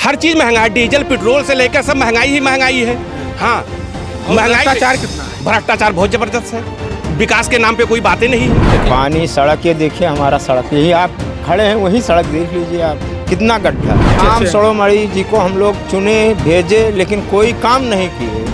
हर चीज़ महंगा है, diesel petrol से लेकर सब महंगाई ही महंगाई है। हाँ, भ्रष्टाचार कितना है? भ्रष्टाचार बहुत जबरदस्त है, विकास के नाम पे कोई बातें नहीं है। पानी सड़क ये देखिए, हमारा सड़क यही आप खड़े हैं वही सड़क देख लीजिए आप, कितना गड्ढा। आम सड़ोमणि जी को हम लोग चुने भेजे लेकिन कोई काम नहीं किए।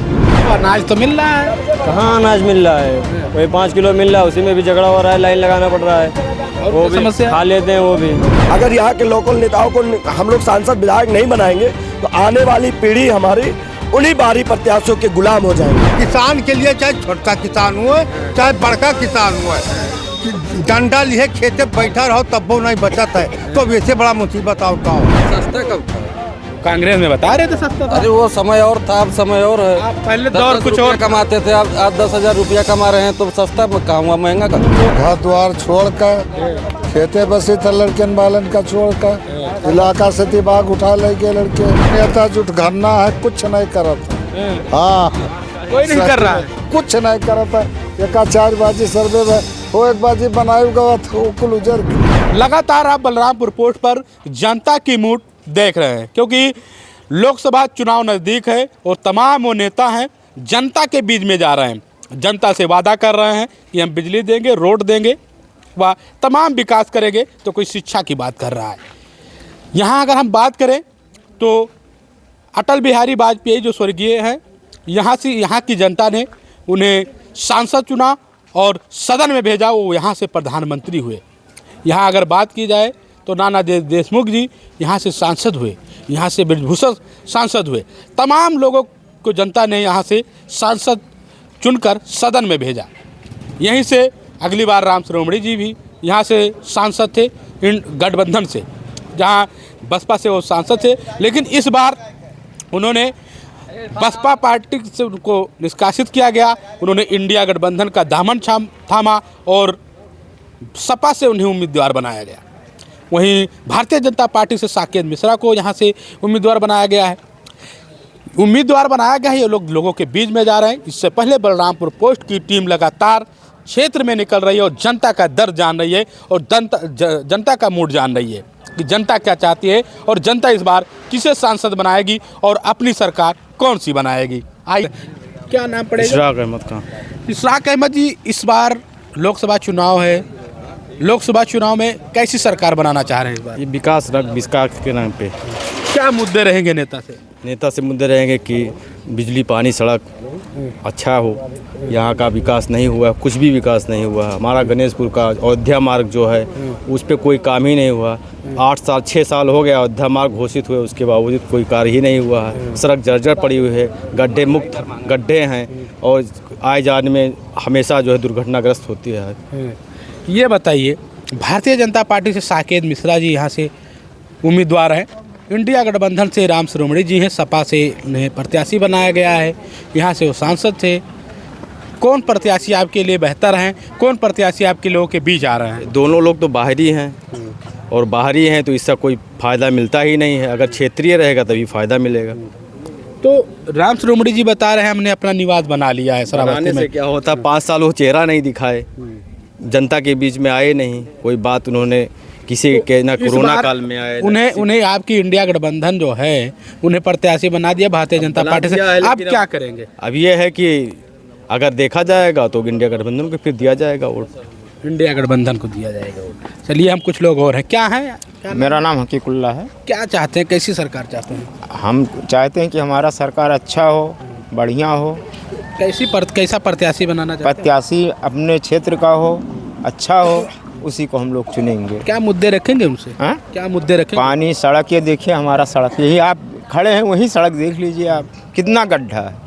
अनाज तो मिल रहा है, कहाँ अनाज मिल रहा है? वही 5 किलो मिल रहा है, उसी में भी झगड़ा हो रहा है, लाइन लगाना पड़ रहा है, और वो भी समस्या खा लेते हैं वो भी। अगर यहाँ के लोकल नेताओं को हम लोग सांसद विधायक नहीं बनाएंगे तो आने वाली पीढ़ी हमारी उन्हीं बाहरी प्रत्याशियों के गुलाम हो जाएंगे। किसान के लिए चाहे छोटा किसान हो चाहे बड़का किसान हो, डंडा लिए खेते बैठा रहो तब वो नहीं बचत है, तो वैसे बड़ा मुसीबत और का हो। सस्ता कब था? कांग्रेस में बता रहे थे सस्ता था। अरे वो समय और था, अब समय और है। आप पहले दौर कुछ और कमाते थे, अब 10,000 रुपया कमा रहे हैं तो सस्ता कहाँ हुआ, महंगा का। घर द्वार छोड़ कर खेते बसे थे लड़कन बालन का छोड़ कर, इलाका से दिमाग उठा लेके लड़के नेता जुट घरना है, कुछ नहीं करता। हाँ, कोई नहीं कर रहा है। कुछ नहीं करता। एक 4 बाजी सर्वे में वो एक बाजी बनाई गया था, कुल उजर। लगातार आप बलरामपुर पोस्ट पर जनता की मूड देख रहे हैं, क्योंकि लोकसभा चुनाव नज़दीक है और तमाम वो नेता हैं जनता के बीच में जा रहे हैं, जनता से वादा कर रहे हैं कि हम बिजली देंगे, रोड देंगे, व तमाम विकास करेंगे। तो कोई शिक्षा की बात कर रहा है। यहाँ अगर हम बात करें तो अटल बिहारी वाजपेयी जो स्वर्गीय हैं, यहाँ की जनता ने उन्हें सांसद चुना और सदन में भेजा, वो यहाँ से प्रधानमंत्री हुए। यहाँ अगर बात की जाए तो नाना देशमुख जी यहाँ से सांसद हुए, यहाँ से ब्रजभूषण सांसद हुए। तमाम लोगों को जनता ने यहाँ से सांसद चुनकर सदन में भेजा। यहीं से अगली बार राम शिरोमणि जी भी यहाँ से सांसद थे, इन गठबंधन से, जहाँ बसपा से वो सांसद थे, लेकिन इस बार उन्होंने बसपा पार्टी से उनको निष्कासित किया गया। उन्होंने इंडिया गठबंधन का दामन थामा और सपा से उन्हें उम्मीदवार बनाया गया। वहीं भारतीय जनता पार्टी से साकेत मिश्रा को यहाँ से उम्मीदवार बनाया गया है। उम्मीदवार बनाया गया है, ये लोग लोगों के बीच में जा रहे हैं। इससे पहले बलरामपुर पोस्ट की टीम लगातार क्षेत्र में निकल रही है और जनता का दर्द जान रही है और जनता का मूड जान रही है कि जनता क्या चाहती है और जनता इस बार किसे सांसद बनाएगी और अपनी सरकार कौन सी बनाएगी। आइए, क्या नाम पड़ेगा? इशराक अहमद का। इशराक अहमद जी, इस बार लोकसभा चुनाव है, लोकसभा चुनाव में कैसी सरकार बनाना चाह रहे हैं इस बार? ये विकास के नाम पे क्या मुद्दे रहेंगे नेता से? मुद्दे रहेंगे कि बिजली, पानी, सड़क अच्छा हो। यहाँ का विकास नहीं हुआ, कुछ भी विकास नहीं हुआ। हमारा गणेशपुर का अयोध्या मार्ग जो है उस पर कोई काम ही नहीं हुआ। 6 साल हो गया अयोध्या मार्ग घोषित हुए, उसके बावजूद कोई कार्य ही नहीं हुआ है। सड़क जर्जर पड़ी हुई है, गड्ढे मुक्त गड्ढे हैं और आए जाने में हमेशा जो है दुर्घटनाग्रस्त होती है। ये बताइए, भारतीय जनता पार्टी से साकेत मिश्रा जी यहाँ से उम्मीदवार हैं, इंडिया गठबंधन से राम शिरोमणि जी हैं, सपा से उन्हें प्रत्याशी बनाया गया है, यहाँ से वो सांसद थे। कौन प्रत्याशी आपके लिए बेहतर हैं? कौन प्रत्याशी आपके लोगों के बीच आ रहे हैं? दोनों लोग तो बाहरी हैं और बाहरी हैं तो इसका कोई फ़ायदा मिलता ही नहीं है। अगर क्षेत्रीय रहेगा तभी फ़ायदा मिलेगा। तो राम शिरोमणि जी बता रहे हैं हमने अपना निवास बना लिया है बनाने से क्या होता? 5 साल वो चेहरा नहीं दिखाए, जनता के बीच में आए नहीं, कोई बात उन्होंने किसी के ना कोरोना काल में आए। उन्हें आपकी इंडिया गठबंधन जो है उन्हें प्रत्याशी बना दिया भारतीय जनता पार्टी से। आप क्या करेंगे? अब ये है कि अगर देखा जाएगा तो इंडिया गठबंधन को फिर दिया जाएगा वोट। इंडिया गठबंधन को दिया जाएगा वोट। चलिए, हम कुछ लोग और हैं। क्या है? मेरा नाम हकीकुल्ला है। क्या चाहते हैं, कैसी सरकार चाहते हैं? हम चाहते हैं कि हमारा सरकार अच्छा हो, बढ़िया हो। कैसा प्रत्याशी बनाना चाहते हैं? प्रत्याशी अपने क्षेत्र का हो, अच्छा हो, उसी को हम लोग चुनेंगे। क्या मुद्दे रखेंगे उनसे? हाँ, क्या मुद्दे रखेंगे? पानी, सड़क ये देखिए, हमारा सड़क यही आप खड़े हैं वही सड़क देख लीजिए आप, कितना गड्ढा है।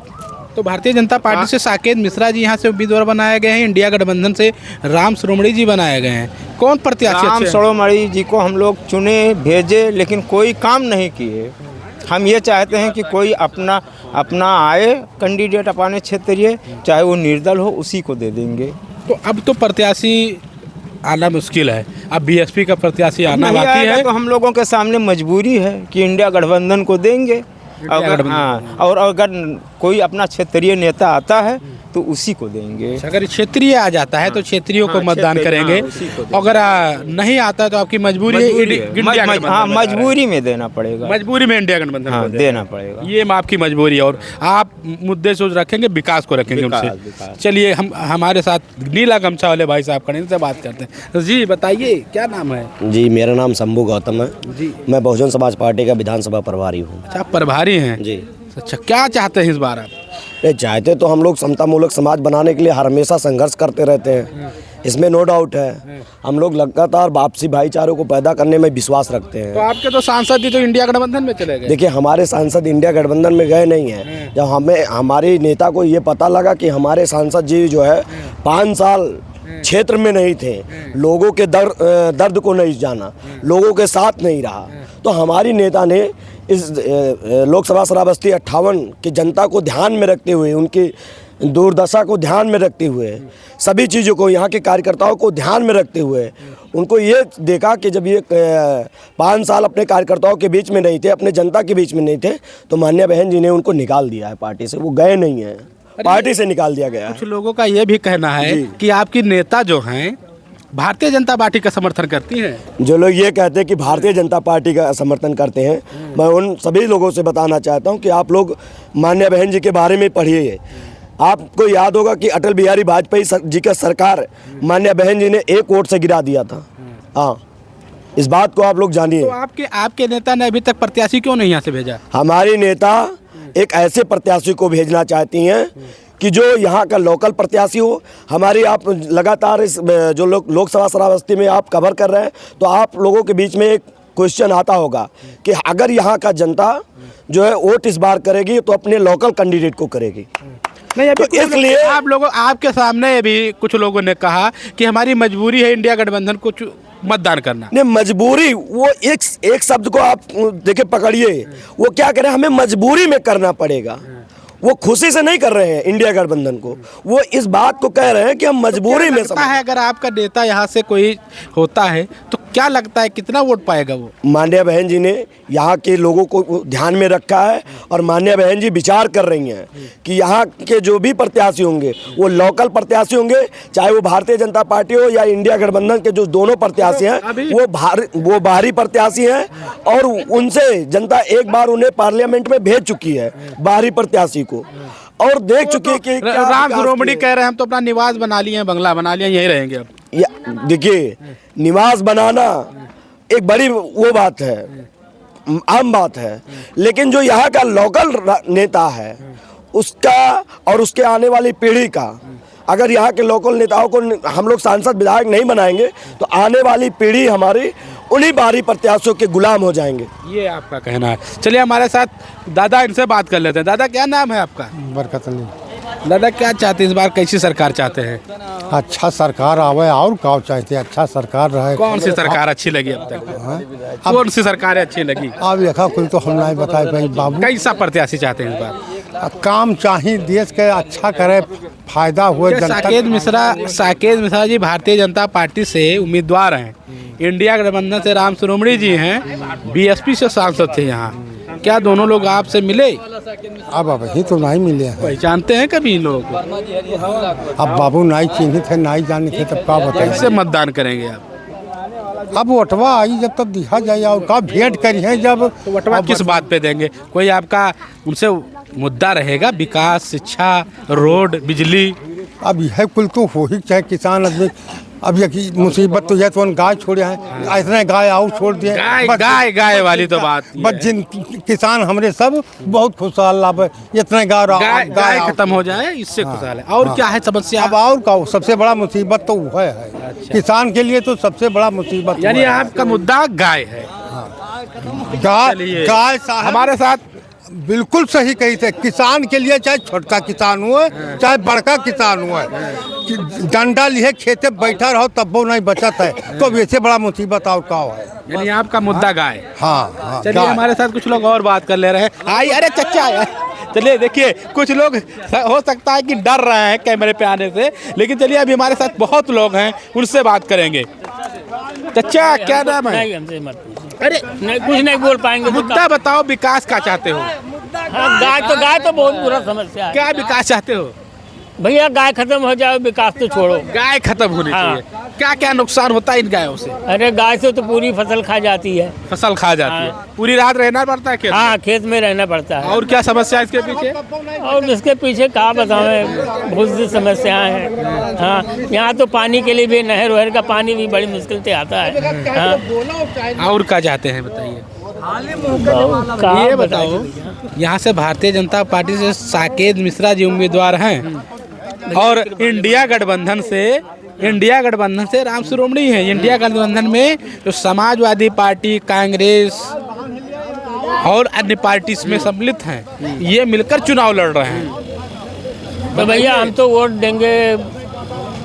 तो भारतीय जनता पार्टी से साकेत मिश्रा जी यहाँ से उम्मीदवार बनाए गए हैं, इंडिया गठबंधन से राम शिरोमणि जी बनाए गए हैं। कौन प्रत्याशी? राम शिरोमणि जी को हम लोग चुने भेजे लेकिन कोई काम नहीं किए। हम ये चाहते हैं कि कोई अपना आए कैंडिडेट अपने क्षेत्रीय, चाहे वो निर्दल हो, उसी को दे देंगे। तो अब तो प्रत्याशी आना मुश्किल है, अब बीएसपी का प्रत्याशी आना बाकी है। तो हम लोगों के सामने मजबूरी है कि इंडिया गठबंधन को देंगे। और अगर कोई अपना क्षेत्रीय नेता आता है तो उसी को देंगे। अगर क्षेत्रीय आ जाता है तो क्षेत्रीयों को मतदान करेंगे, अगर नहीं आता तो आपकी मजबूरी है इंडिया गठबंधन। हाँ, मजबूरी में देना पड़ेगा, मजबूरी में इंडिया गठबंधन हाँ, को देना पड़ेगा। ये आपकी मजबूरी है और आप मुद्दे सोच रखेंगे, विकास को रखेंगे उनसे। चलिए हम हमारे साथ नीला गमछा वाले भाई साहब खड़े, इनसे बात करते हैं। जी बताइए क्या नाम है? जी मेरा नाम शंभू गौतम है जी। मैं बहुजन समाज पार्टी का विधानसभा प्रभारी हूँ। अच्छा आप प्रभारी हैं जी। अच्छा क्या चाहते हैं इस बार आप? नहीं चाहते तो हम लोग समतामूलक समाज बनाने के लिए हर हमेशा संघर्ष करते रहते हैं, इसमें नो डाउट है। हम लोग लगातार आपसी भाईचारे को पैदा करने में विश्वास रखते तो हैं। आपके तो सांसद ही तो इंडिया गठबंधन में चले गए। देखिए हमारे सांसद इंडिया गठबंधन में गए नहीं हैं। जब हमारे नेता को ये पता लगा कि हमारे सांसद जी जो है 5 साल क्षेत्र में नहीं थे, लोगों के दर्द को नहीं जाना, लोगों के साथ नहीं रहा, तो हमारी नेता ने इस लोकसभा श्रावस्ती 58 की जनता को ध्यान में रखते हुए, उनकी दुर्दशा को ध्यान में रखते हुए, सभी चीज़ों को, यहाँ के कार्यकर्ताओं को ध्यान में रखते हुए, उनको ये देखा कि जब ये 5 साल अपने कार्यकर्ताओं के बीच में नहीं थे, अपने जनता के बीच में नहीं थे, तो मान्या बहन जी ने उनको निकाल दिया है पार्टी से। वो गए नहीं हैं, पार्टी से निकाल दिया गया है। कुछ लोगों का ये भी कहना है कि आपकी नेता जो हैं भारतीय जनता पार्टी का समर्थन करती हैं। जो लोग ये कहते हैं कि भारतीय जनता पार्टी का समर्थन करते हैं, मैं उन सभी लोगों से बताना चाहता हूं कि आप लोग मान्या बहन जी के बारे में पढ़िए। आपको याद होगा कि अटल बिहारी वाजपेयी जी का सरकार मान्या बहन जी ने 1 वोट से गिरा दिया था। हाँ, इस बात को आप लोग जानिए। तो आपके नेता ने अभी तक प्रत्याशी क्यों नहीं यहाँ से भेजा? हमारी नेता एक ऐसे प्रत्याशी को भेजना चाहती हैं कि जो यहाँ का लोकल प्रत्याशी हो। हमारी आप लगातार इस जो लोकसभा श्रावस्ती में आप कवर कर रहे हैं, तो आप लोगों के बीच में एक क्वेश्चन आता होगा कि अगर यहाँ का जनता जो है वोट इस बार करेगी तो अपने लोकल कैंडिडेट को करेगी। नहीं, अभी तो इसलिए आपके सामने भी कुछ लोगों ने कहा कि हमारी मजबूरी है इंडिया गठबंधन को मतदान करना। नहीं, मजबूरी वो एक शब्द को आप देखिए पकड़िए, वो क्या करें, हमें मजबूरी में करना पड़ेगा। वो खुशी से नहीं कर रहे हैं इंडिया गठबंधन को, वो इस बात को कह रहे हैं कि हम मजबूरी में लगता है अगर आपका नेता यहाँ से कोई होता है तो क्या लगता है कितना वोट पाएगा वो? मान्या बहन जी ने यहाँ के लोगों को ध्यान में रखा है और मान्या बहन जी विचार कर रही हैं कि यहाँ के जो भी प्रत्याशी होंगे वो लोकल प्रत्याशी होंगे, चाहे वो भारतीय जनता पार्टी हो या इंडिया गठबंधन के जो दोनों प्रत्याशी हैं वो बाहरी प्रत्याशी हैं और उनसे जनता एक बार उन्हें पार्लियामेंट में भेज चुकी है, बाहरी प्रत्याशी को, और देख चुकी है कि राम शिरोमणि कह रहे हैं हम तो अपना निवास बना लिए हैं, बंगला बना लिया, यहीं रहेंगे अब। देखिए निवास बनाना एक बड़ी वो बात है, आम बात है, लेकिन जो यहाँ का लोकल नेता है उसका और उसके आने वाली पीढ़ी का, अगर यहाँ के लोकल नेताओं को हम लोग सांसद विधायक नहीं बनाएंगे तो आने वाली पीढ़ी हमारी उन्हीं बाहरी प्रत्याशियों के गुलाम हो जाएंगे। ये आपका कहना है। चलिए हमारे साथ दादा, इनसे बात कर लेते हैं। दादा क्या नाम है आपका? बरकत अली। दादा क्या चाहते हैं इस बार, कैसी सरकार चाहते हैं? अच्छा सरकार आवे और क्या चाहते, अच्छा सरकार रहे। कौन सी सरकार अच्छी लगी अब तक? कौन सी सरकार अच्छी लगी? अब देखा कुल तो हम नहीं बताए भाई बाबू। कैसा प्रत्याशी चाहते हैं इस बार? काम चाहिए, देश के अच्छा करे, फायदा हुए जनता। साकेत मिश्रा जी भारतीय जनता पार्टी से उम्मीदवार हैं, इंडिया गठबंधन से राम शिरोमणि जी हैं, बीएसपी से सांसद थे यहाँ। क्या दोनों लोग आपसे मिले? अब अभी तो नहीं मिले हैं। पहचानते हैं कभी इन लोगों को? अब बाबू नहीं चिन्हित थे, नहीं जाने थे, तब क्या बताए। कैसे मतदान करेंगे आप? अब वोटवा आई जब तक दिखा जाए और का भेंट करी है जब। तो वोटवा किस बात पे देंगे? कोई आपका उनसे मुद्दा रहेगा, विकास, शिक्षा, रोड, बिजली? अब यह कुल तो हो ही चाहे किसान आदमी। अब ये मुसीबत तो यह तो गाय छोड़े हैं, इतने गाय और छोड़ दिए। गाय वाली तो बात बस जिन किसान हमरे सब बहुत खुशहाल लाभ, इतने गाय खत्म हो जाए इससे खुशहाल है। और क्या है समस्या? अब और का सबसे बड़ा मुसीबत तो वो है। अच्छा। किसान के लिए तो सबसे बड़ा मुसीबत, यानी आपका मुद्दा गाय है। गाय हमारे साथ बिल्कुल सही कही थे। किसान के लिए चाहे छोटका किसान हुआ चाहे बड़का किसान हुआ, डंडा लिए खेते बैठा रहो तब वो नहीं बचत है, तो वैसे बड़ा मुसीबत और का है। यानी आपका मुद्दा गाय। हाँ, चलिए हमारे साथ कुछ लोग और बात कर ले रहे हैं। आई अरे चचा, चलिए देखिए कुछ लोग हो सकता है कि डर रहे हैं कैमरे पे आने से, लेकिन चलिए अभी हमारे साथ बहुत लोग हैं, उनसे बात करेंगे। चचा क्या नाम है? अरे नहीं, कुछ नहीं बोल पाएंगे। मुद्दा बताओ, विकास का चाहते हो? गाय तो बहुत बुरा समस्या है। क्या विकास चाहते हो? भैया गाय खत्म हो जाए विकास तो छोड़ो। गाय खत्म होनी हाँ। चाहिए। क्या क्या नुकसान होता है इन गायों से? अरे गाय से तो पूरी फसल खा जाती है। फसल खा जाती है, पूरी रात रहना पड़ता है खेत में? हाँ, खेत में रहना पड़ता है। और क्या समस्या है इसके पीछे? और इसके पीछे क्या बताएं, बहुत सी समस्याएं हैं। हाँ, यहाँ तो पानी के लिए भी नहर वहर का पानी भी बड़ी मुश्किल से आता है। हाँ। और क्या चाहते हैं बताइए? कहाँ ये बताओ, यहाँ से भारतीय जनता पार्टी से साकेत मिश्रा जी उम्मीदवार हैं और इंडिया गठबंधन से राम शिरोमणि है। इंडिया गठबंधन में जो समाजवादी पार्टी, कांग्रेस और अन्य पार्टी इसमें सम्मिलित हैं, ये मिलकर चुनाव लड़ रहे हैं। तो भैया हम तो वोट देंगे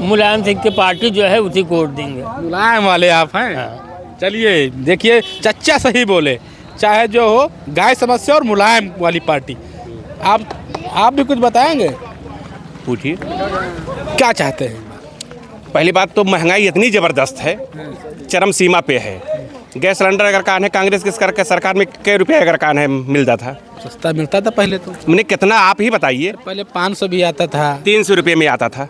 मुलायम सिंह की पार्टी जो है उसी को वोट देंगे। मुलायम वाले आप हैं? चलिए देखिए, चच्चा सही बोले, चाहे जो हो, गाय समस्या और मुलायम वाली पार्टी। आप भी कुछ बताएंगे? पूछिए। क्या चाहते हैं? पहली बात तो महंगाई इतनी ज़बरदस्त है, चरम सीमा पे है। गैस सिलेंडर अगर कान है, कांग्रेस की सरकार में कै रुपये अगर कान है मिलता था? सस्ता मिलता था पहले तो। मैंने कितना, आप ही बताइए। पहले 500 भी आता था, 300 रुपये में आता था।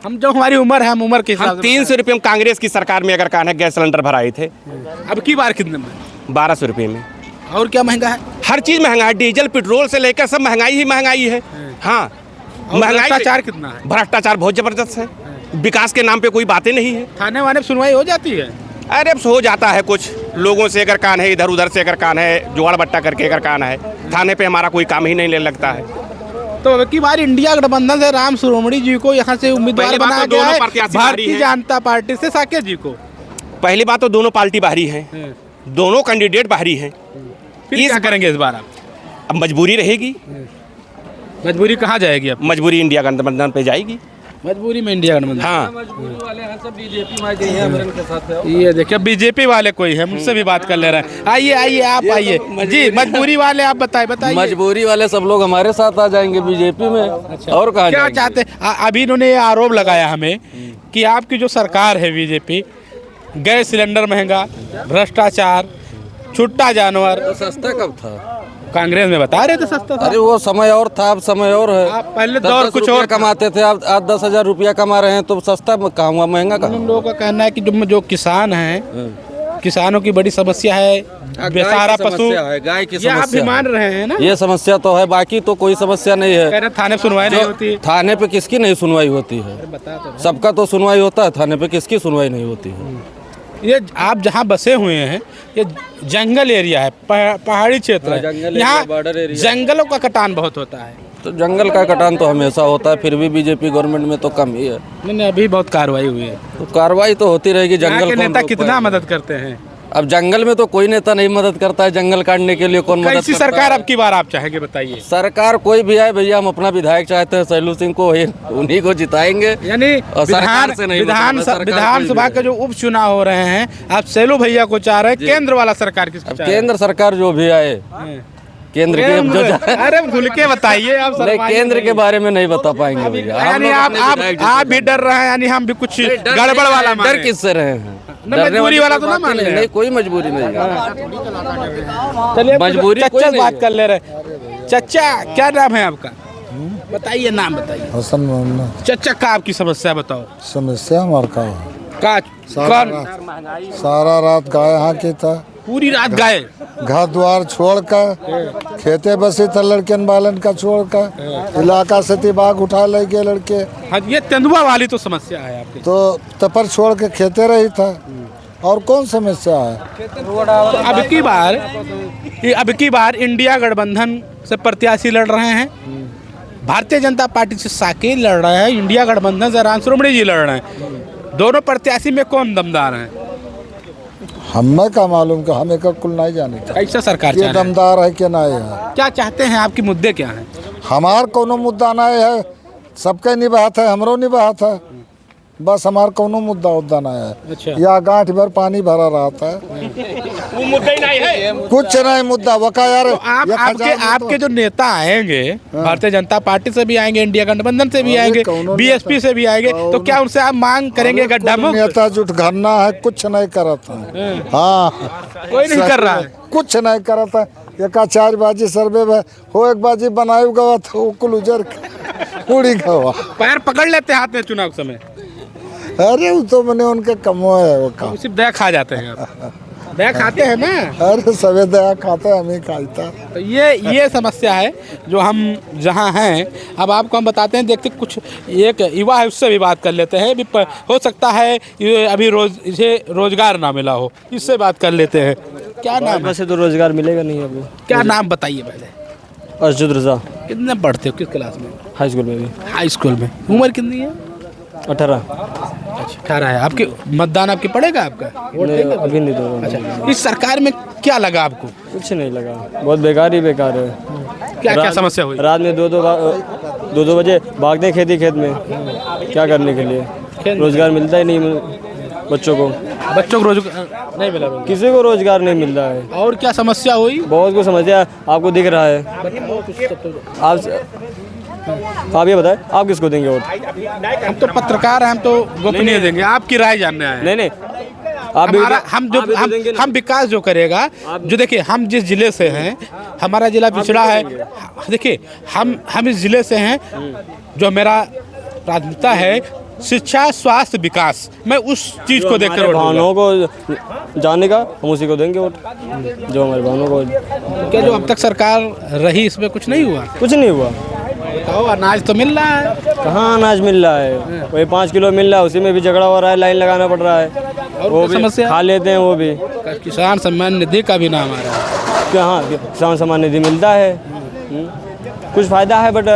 हम जो हमारी उम्र है, हम उम्र के हिसाब हम 300 रुपये में कांग्रेस की सरकार में अगर कान है गैस सिलेंडर भराए थे। अब की बार कितने में? 1200 रुपये में। और क्या महंगा है? हर चीज़ महंगा है, डीजल पेट्रोल से लेकर सब महंगाई ही महंगाई है। हाँ, भ्रष्टाचार कितना है? भ्रष्टाचार बहुत ज़बरदस्त है। विकास के नाम पे कोई बातें नहीं है। थाने वाने में सुनवाई हो जाती है? अरे अब हो जाता है, कुछ लोगों से अगर कान है, इधर उधर से अगर कान है, जुगाड़ बट्टा करके अगर कान है, थाने पे हमारा कोई काम ही नहीं लगता है। तो अब की बार इंडिया गठबंधन से राम शिरोमणि जी को यहाँ से उम्मीदवार बनाया गया है, भारतीय जनता पार्टी से साकेत जी को। पहली बात तो दोनों पार्टी बाहरी हैं, दोनों कैंडिडेट बाहरी हैं। फिर क्या करेंगे इस बार आप? अब मजबूरी रहेगी। मजबूरी कहाँ जाएगी अब? मजबूरी इंडिया गठबंधन पे जाएगी। मजबूरी में इंडिया गठबंधन। हाँ, ये देखिए बीजेपी वाले कोई है, मुझसे भी बात कर ले रहे हैं। आइए आप आइए जी। मजबूरी वाले आप बताइए। मजबूरी वाले सब लोग हमारे साथ आ जाएंगे बीजेपी में। और कहाँ क्या चाहते? अभी इन्होंने ये आरोप लगाया हमें कि आपकी जो सरकार है बीजेपी, गैस सिलेंडर महंगा, भ्रष्टाचार, छुट्टा जानवर। तो सस्ता कब था? कांग्रेस में बता रहे थे सस्ता था। अरे वो समय और था, अब समय और है। आप पहले दौर कुछ और कमाते थे, आप 10,000 रुपया कमा रहे हैं, तो सस्ता कहाँ हुआ, महंगा कहाँ? उन लोगों का कहना है कि जो किसान हैं, किसानों की बड़ी समस्या है बेचारा पशु। गाय की ये आप भी मान रहे हैं ना? ये समस्या तो है, बाकी तो कोई समस्या नहीं है। कह रहे थाने पे सुनवाई नहीं होती। थाने पे किसकी नहीं सुनवाई होती है? सबका तो सुनवाई होता है, थाने पे किसकी सुनवाई नहीं होती है? ये आप जहाँ बसे हुए हैं, ये जंगल एरिया है, पहाड़ी क्षेत्र है, यहाँ जंगलों का कटान बहुत होता है। तो जंगल का कटान तो हमेशा होता है, फिर भी बीजेपी गवर्नमेंट में तो कम ही है। नहीं, अभी बहुत कार्रवाई हुई है। तो कार्रवाई तो होती रहेगी। जंगल के नेता कितना मदद करते हैं? अब जंगल में तो कोई नेता नहीं मदद करता है, जंगल काटने के लिए कौन मदद करता है? सरकार अब की बार आप चाहेंगे बताइए? सरकार कोई भी आए भैया, हम अपना विधायक चाहते हैं सैलू सिंह को, उन्हीं को जिताएंगे। यानी विधानसभा के जो उपचुनाव हो रहे हैं, आप सैलू भैया को चाह रहे हैं, केंद्र वाला सरकार किसको चाह रहे हैं? केंद्र सरकार जो भी आए, केंद्र के अरे खुल के बताइए आप। केंद्र के बारे में नहीं बता पाएंगे भैया। यानी आप भी डर रहे हैं, यानी हम भी कुछ गड़बड़ वाला डर किससे रहे हैं? मजबूरी वाला तो ना मान रहे हैं। नहीं, कोई मजबूरी नहीं है। चलिए मजबूरी चच्चा बात कर ले रहे। चच्चा क्या नाम है आपका? बताइए, नाम बताइए। हसन मोहम्मद। चच्चा का आपकी समस्या बताओ। समस्या हमारे का सारा रात गाय यहाँ की था, पूरी रात गाय, घर द्वार छोड़ कर, खेते बसी था लड़कन बालन का छोड़ कर, इलाका से तिबाग उठा ले गए लड़के। हाँ, ये तेंदुआ वाली तो समस्या है आपकी। तो तपर छोड़ के खेते रही था, और कौन समस्या है? अब की बार इंडिया गठबंधन से प्रत्याशी लड़ रहे हैं, भारतीय जनता पार्टी से साकेत लड़ रहे हैं, इंडिया गठबंधन से राम शिरोमणि जी लड़ रहे हैं। दोनों प्रत्याशी में कौन दमदार है? हमें का मालूम कि हमें का कुल नहीं जाने ऐसा सरकार ये दमदार है कि नहीं है। क्या चाहते हैं? आपके मुद्दे क्या हैं? हमार कोनो मुद्दा नहीं है, सबके निभात है, हमरो निभात है, बस हमार कोनो मुद्दा उद्दा नहीं है। अच्छा। या गांठ भर पानी भरा रहता है, वो मुद्दा ही नहीं है, कुछ नहीं मुद्दा वका यार। तो आपके जो नेता आएंगे, भारतीय जनता पार्टी से भी आएंगे, इंडिया गठबंधन से भी आएंगे, बीएसपी से भी आएंगे, तो क्या उनसे आप मांग करेंगे गड्ढा मुक्त? नेता जुट घरना है, कुछ नहीं करता है। हाँ, कोई नहीं कर रहा है, कुछ नहीं करता है। एक 4 बाजी सर्वे में हो, एक बाजी बनाई गवा था, कुल उजर पूरी खवा। पैर पकड़ लेते हैं हाथ में चुनाव के समय? अरे वो तो मैंने उनके कमो है वो काम। सिर्फ दया खा जाते हैं आप? दया खाते हैं ना? अरे सवे दया खाता है, हम ही खाता। तो ये समस्या है जो हम जहाँ हैं। अब आपको हम बताते हैं, देखते कुछ एक युवा है उससे भी बात कर लेते हैं। भी हो सकता है ये अभी इसे रोजगार ना मिला हो, इससे बात कर लेते हैं। क्या नाम है? वैसे तो रोजगार मिलेगा नहीं अभी। क्या नाम बताइए पहले? अर्जुद रजा, कितने पढ़ते हो, किस क्लास में? हाई स्कूल में भी। हाई स्कूल में। उम्र कितनी है? 18। अच्छा 18 है। आपके मतदान आपके पड़ेगा आपका? वोट देंगे? अभी नहीं दो। अच्छा, इस सरकार में क्या लगा आपको? कुछ नहीं लगा, बहुत बेकार ही बेकार है। क्या क्या समस्या हुई? रात में 2-2 बजे भागते खेती खेत में, क्या करने के लिए? रोजगार मिलता ही नहीं बच्चों को रोजगार नहीं मिला। किसी को रोजगार नहीं मिल रहा है। और क्या समस्या हुई? बहुत कुछ समस्या आपको दिख रहा है। आप ये बताएं, आप किसको देंगे वोट? हम तो पत्रकार हैं, हम तो गोपनीय देंगे। आपकी राय जानने आए। नहीं आप हम विकास जो करेगा, जो देखिए हम जिस जिले से हैं, हमारा जिला पिछड़ा है। देखिए हम इस जिले से हैं, जो मेरा प्राथमिकता है शिक्षा, स्वास्थ्य, विकास। मैं उस चीज को देखकर भावनाओं को जाने का हम उसी को देंगे वोट, जो हमारे भावनाओं को। क्या जो अब तक सरकार रही इसमें कुछ नहीं हुआ? कुछ नहीं हुआ। बताओ, अनाज तो मिल रहा है। कहाँ अनाज मिल रहा है? वही 5 किलो मिल रहा है, उसी में भी झगड़ा हो रहा है, लाइन लगाना पड़ रहा है। और वो भी समस्या खा लेते हैं। वो भी किसान सम्मान निधि का भी नाम आ रहा है। क्या? हाँ, किसान सम्मान निधि मिलता है, कुछ फायदा है, बट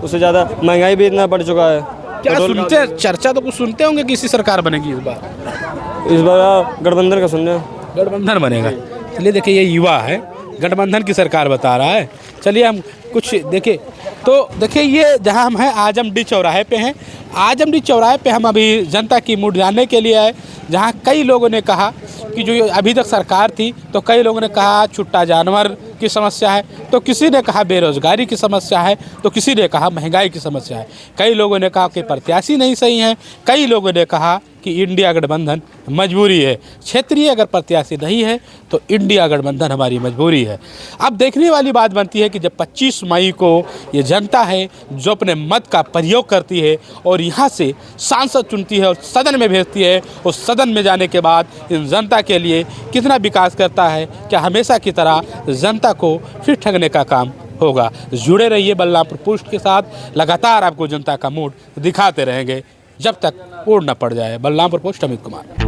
उससे ज़्यादा महंगाई भी इतना बढ़ चुका है। क्या सुनते हैं? चर्चा तो कुछ सुनते होंगे कि इसी सरकार बनेगी इस बार गठबंधन का सुनने। गठबंधन बनेगा। चलिए देखिए, ये युवा है, गठबंधन की सरकार बता रहा है। चलिए हम कुछ देखिए। तो देखिए, ये जहां हम हैं आजमडीह चौराहे पे हैं। आजमडीह चौराहे पे हम अभी जनता की मूड जानने के लिए आए, जहां कई लोगों ने कहा कि जो अभी तक सरकार थी, तो कई लोगों ने कहा छुट्टा जानवर की समस्या है, तो किसी ने कहा बेरोजगारी की समस्या है, तो किसी ने कहा महंगाई की समस्या है। कई लोगों ने कहा कि प्रत्याशी नहीं सही हैं, कई लोगों ने कहा कि इंडिया गठबंधन मजबूरी है। क्षेत्रीय अगर प्रत्याशी नहीं है तो इंडिया गठबंधन हमारी मजबूरी है। अब देखने वाली बात बनती है कि जब 25 मई को ये जनता है जो अपने मत का प्रयोग करती है और यहाँ से सांसद चुनती है और सदन में भेजती है, उस सदन में जाने के बाद इन जनता के लिए कितना विकास करता है, क्या हमेशा की तरह जनता को फिर ठगने का काम होगा? जुड़े रहिए बलरामपुर पोस्ट के साथ, लगातार आपको जनता का मूड दिखाते रहेंगे जब तक वोट न पड़ जाए। बलरामपुर पोस्ट, अमित कुमार।